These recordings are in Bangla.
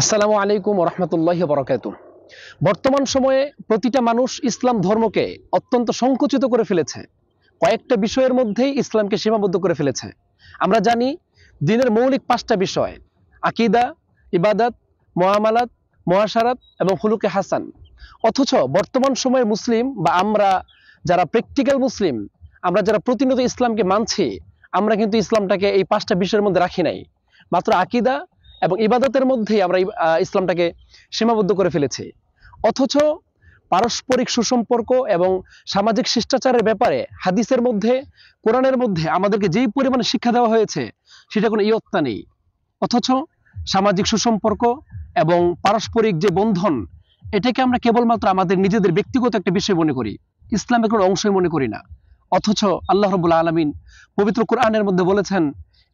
আসসালামু আলাইকুম ওয়া রাহমাতুল্লাহি ওয়া বারাকাতুহু। বর্তমান সময়ে প্রতিটা মানুষ ইসলাম ধর্মকে অত্যন্ত সংকুচিত করে ফেলেছে। কয়েকটা বিষয়ের মধ্যেই ইসলামকে সীমাবদ্ধ করে ফেলেছে। আমরা জানি দ্বীনের মৌলিক ৫টা বিষয়: আকীদা, ইবাদত, মুআমালাত, মুআশারাত এবং খুলুকে হাসান। অথচ বর্তমান সময়ের মুসলিম বা আমরা যারা প্র্যাকটিক্যাল মুসলিম, আমরা যারা প্রতিনিয়ত ইসলামকে মানছি, আমরা কিন্তু ইসলামটাকে এই ৫টা বিষয়ের মধ্যে রাখি নাই। মাত্র আকীদা এবং ইবাদতের মধ্যেই আমরা ইসলামটাকে সীমাবদ্ধ করে ফেলেছি। অথচ পারস্পরিক সুসম্পর্ক এবং সামাজিক শিষ্টাচারের ব্যাপারে হাদিসের মধ্যে, কোরআনের মধ্যে আমাদেরকে যেই পরিমাণে শিক্ষা দেওয়া হয়েছে সেটা কোনো ইয়ত্তা নেই। অথচ সামাজিক সুসম্পর্ক এবং পারস্পরিক যে বন্ধন, এটাকে আমরা কেবলমাত্র আমাদের নিজেদের ব্যক্তিগত একটা বিষয় মনে করি, ইসলামের কোনো অংশই মনে করি না। অথচ আল্লাহ রাব্বুল আলামিন পবিত্র কোরআনের মধ্যে বলেছেন,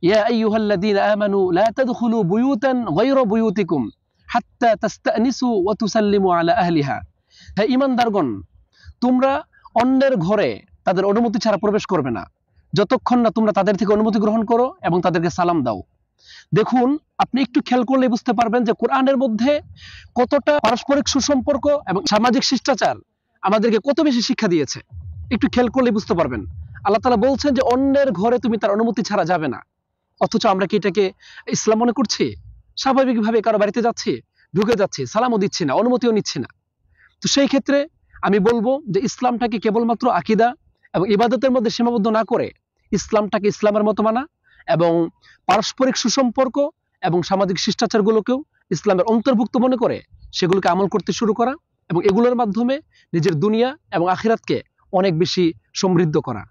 ইয়া আইয়ুহাল্লাযীনা আমানু লা তাদখুলু বুয়ুতান গায়রা বুয়ুতিকুম হাত্তা তাস্তানিসু ওয়া তুসাল্লিমু আলা আহলিহা। হে ঈমানদারগণ, তোমরা অন্যের ঘরে তাদের অনুমতি ছাড়া প্রবেশ করবে না, যতক্ষণ না তোমরা তাদের থেকে অনুমতি গ্রহণ করো এবং তাদেরকে সালাম দাও। দেখুন, আপনি একটু খেয়াল করলে বুঝতে পারবেন যে কোরআনের মধ্যে কতটা পারস্পরিক সুসম্পর্ক এবং সামাজিক শিষ্টাচার আমাদেরকে কত বেশি শিক্ষা দিয়েছে। একটু খেয়াল করলে বুঝতে পারবেন। আল্লাহ তাআলা বলছেন যে অন্যের ঘরে তুমি তার অনুমতি ছাড়া যাবে না। অথচ আমরা কি এটাকে ইসলাম মনে করছি? স্বাভাবিকভাবে কারো বাড়িতে যাচ্ছি, ঢুকে যাচ্ছি, সালামও দিচ্ছি না, অনুমতিও নিচ্ছি না। তো সেই ক্ষেত্রে আমি বলবো যে ইসলামটাকে কেবলমাত্র আকীদা এবং ইবাদতের মধ্যে সীমাবদ্ধ না করে ইসলামটাকে ইসলামের মতো মানা এবং পারস্পরিক সুসম্পর্ক এবং সামাজিক শিষ্টাচারগুলোকেও ইসলামের অন্তর্ভুক্ত মনে করে সেগুলোকে আমল করতে শুরু করা এবং এগুলোর মাধ্যমে নিজের দুনিয়া এবং আখিরাতকে অনেক বেশি সমৃদ্ধ করা।